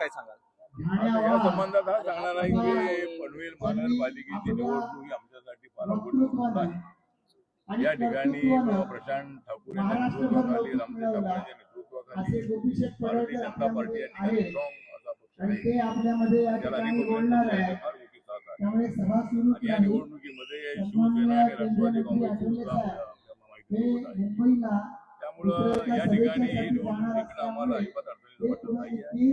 काय सांगाल? या संबंधात हा सांगणार आहे की पनवेल महानगरपालिकेची निवडणूक ही आमच्यासाठी फार अवघड निवडणूक आहे। या ठिकाणी प्रशांत ठाकूर यांच्या नेतृत्वाखाली, रामदेव ठाकूर यांच्या नेतृत्वाखाली भारतीय जनता पार्टी या ठिकाणी स्ट्रॉंग असा पक्ष आहे, त्याला अनेक लोकांची फार मोठी साथ आहे। आणि या निवडणुकीमध्ये शिवसेना आणि राष्ट्रवादी काँग्रेस सुद्धा आपल्याला माहिती आहे। त्यामुळं या ठिकाणी ही निवडणूक जिंकणं आम्हाला अजिबात अडचणीचं वाटत नाही आहे।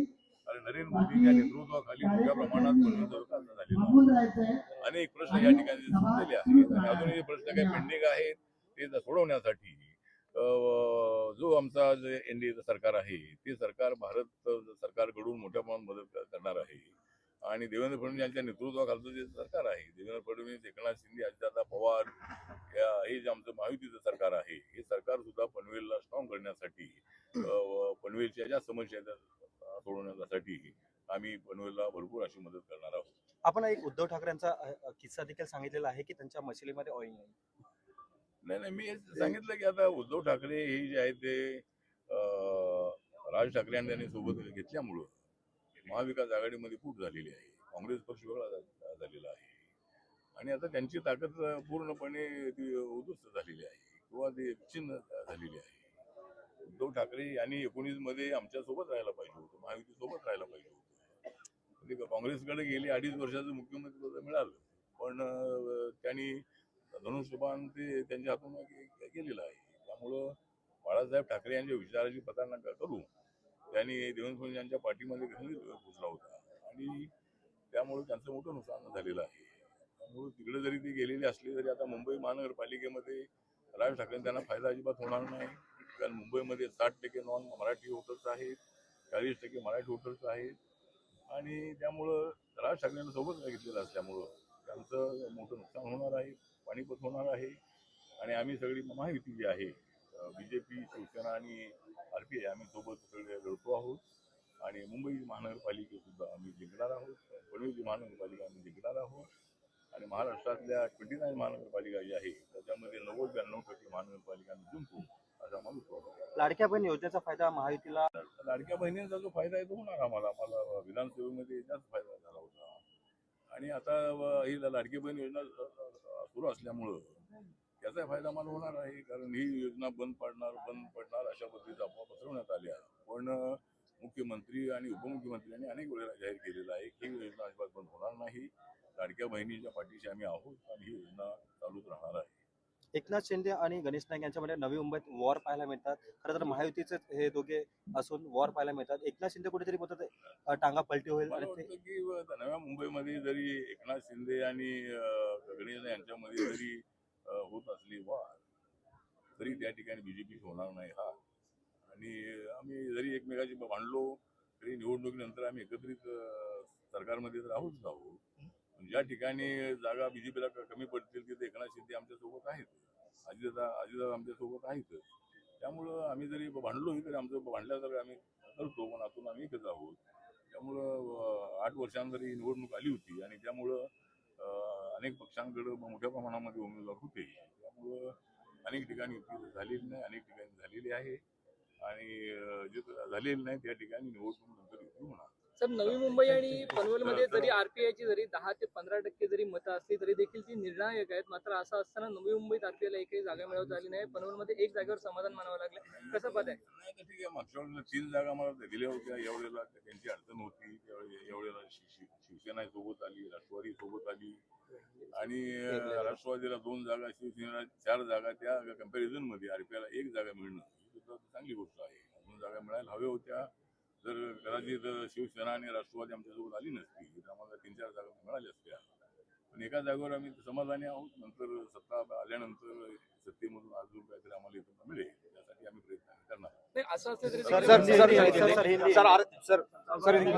आणि नरेंद्र मोदींच्या नेतृत्वाखाली मोठ्या प्रमाणात पनवेलचा विकास झालेला आहे। अनेक प्रश्न या ठिकाणी सुटलेले आहेत आणि अजूनही प्रश्न काही पेंडिंग आहेत ते सोडवण्यासाठी जो आमचा जे एनडीएचं सरकार आहे ते सरकार भारत सरकारकडून मोठ्या प्रमाणात मदत करणार आहे। आणि देवेंद्र फडणवीस यांच्या नेतृत्वाखालचं जे सरकार आहे, देवेंद्र फडणवीस, एकनाथ शिंदे, अजितदादा पवार हे जे आमचं महायुतीचं सरकार आहे, हे सरकार सुद्धा पनवेलला स्ट्रॉंग करण्यासाठी, पनवेलच्या ज्या समस्या सोडवण्यासाठी आम्ही पनवेलला भरपूर अशी मदत करणार आहोत। आपण एक उद्धव ठाकरेंचा किस्सा देखील सांगितलेला आहे की त्यांच्या मशिलीमध्ये ऑइल नाही। नाही, मी सांगितलं की आता उद्धव ठाकरे हे जे आहे ते राज ठाकरे यांनी त्यांनी सोबत घेतल्यामुळं महाविकास आघाडीमध्ये फूट झालेली आहे, काँग्रेस पक्ष वेगळा झालेला आहे आणि आता त्यांची ताकद पूर्णपणे ती उद्ध्वस्त झालेली आहे किंवा ती छिन्न झालेली आहे। उद्धव ठाकरे यांनी 19 मध्ये आमच्या सोबत राहायला पाहिजे होतं, महायुती सोबत राहायला पाहिजे होतं। काँग्रेसकडे गेली 2.5 वर्षाचं मुख्यमंत्री पद मिळालं, पण त्यांनी धनुष्यबाण ते त्यांच्या हातून गेलेलं आहे। त्यामुळं बाळासाहेब ठाकरे यांच्या विचाराची प्रतारणा करून त्यांनी देवेंद्र फडणवीस यांच्या पाठीमध्ये घुसला होता आणि त्यामुळे त्यांचं मोठं नुकसान झालेलं आहे। त्यामुळे तिकडे जरी ते गेलेले असले तरी आता मुंबई महानगरपालिकेमध्ये राज ठाकरे त्यांना फायदा अजिबात होणार नाही, कारण मुंबईमध्ये 60% नॉन मराठी वोटर्स आहेत, 40% मराठी वोटर्स आहेत आणि त्यामुळं राज ठाकरेंना सोबत घेतलेलं असल्यामुळं त्यांचं मोठं नुकसान होणार आहे, पाणीपत होणार आहे। आणि आम्ही सगळी महायुती जी आहे, बीजेपी, शिवसेना आणि आरपीआय, आम्ही सोबत सगळे लढतो आहोत आणि मुंबई महानगरपालिकेसुद्धा आम्ही जिंकणार आहोत, पनवेल महानगरपालिका आम्ही जिंकणार आहोत आणि महाराष्ट्रातल्या 29 महानगरपालिका जी आहे त्याच्यामध्ये 90-92% महानगरपालिका आम्ही जिंकू असा मला विश्वास आहे। लाडक्या बहीण योजनेचा फायदा महायुतीला, लाडक्या बहिणींचा जो फायदा आहे तो होणार आम्हाला विधानसभेमध्ये जास्त फायदा झाला होता आणि आता ही लाडकी बहीण योजना सुरू असल्यामुळं त्याचा फायदा मला होणार आहे, कारण ही योजना बंद पडणार अशा पद्धतीचा अफवा पसरवण्यात आल्या, पण मुख्यमंत्री आणि उपमुख्यमंत्र्यांनी अनेक वेळेला जाहीर केलेलं आहे की ही योजना अजिबात बंद होणार नाही। लाडक्या बहिणीच्या पाठीशी आम्ही आहोत आणि ही योजना चालूच राहणार आहे। एकनाथ शिंदे आणि गणेश नाईक यांच्यामध्ये नवी मुंबईत वॉर पाहायला मिळतात। खरं तर महायुतीचे हे दोघे असून वॉर पाहायला मिळतात। एकनाथ शिंदे कुठेतरी बोलतात टांगा पलटी होईल मला वाटतं की नव्या मुंबईमध्ये जरी एकनाथ शिंदे आणि गणेश यांच्यामध्ये जरी होत असली वार तरी त्या ठिकाणी बीजेपी होणार नाही हा, आणि आम्ही जरी एकमेकाची भांडलो तरी निवडणुकीनंतर आम्ही एकत्रित सरकारमध्ये तर आहोत। ज्या ठिकाणी जागा बीजेपीला कमी पडतील तिथे एकनाथ शिंदे आमच्या सोबत आहेत, अजितदादा आमच्या सोबत आहेत। त्यामुळं आम्ही जरी भांडलो तरी आमचं भांडल्यासारखं आम्ही करतो, पण आतून आम्ही एकच आहोत। त्यामुळं 8 वर्षांनंतर ही निवडणूक आली होती आणि त्यामुळं अनेक पक्षांकडे मोठ्या प्रमाणामध्ये उमेदवार होते, त्यामुळं अनेक ठिकाणी युती झालेली नाही, अनेक ठिकाणी झालेली आहे आणि जे झालेली नाही त्या ठिकाणी निवडणूक नंतर युती होणार। सर, नवी मुंबई आणि पनवेलमध्ये जरी आरपीआयची जरी 10 ते 15% जरी मतं असली तरी देखील ती निर्णायक आहेत, मात्र असं असताना नवी मुंबईत आरपीआयला एकही जागा मिळवता आली नाही, पनवेलमध्ये 1 जागेवर समाधान मानावं लागलं, कसं पद आहे? नाही तर ठीक आहे, मागच्या वेळेला 3 जागा मला दिल्या होत्या, यावेळेला त्यांची अडचण होती, यावेळेला शिवसेना सोबत आली, राष्ट्रवादी सोबत आली आणि राष्ट्रवादीला 2 जागा, शिवसेनेला 4 जागा, त्या कम्पॅरिझन मध्ये आरपीआयला 1 जागा मिळणं ही सुद्धा चांगली गोष्ट आहे। 2 जागा मिळायला हव्या होत्या, जर कदाचित शिवसेना आणि राष्ट्रवादी आमच्यासोबत आली नसती तर आम्हाला 3-4 जागा मिळाल्या असत्या, पण एका जागेवर आम्ही समाधानी आहोत। नंतर सत्ता आल्यानंतर सत्तेमधून अजून काहीतरी आम्हाला इथं मिळेल त्यासाठी आम्ही प्रयत्न करणार। असं असलं तरी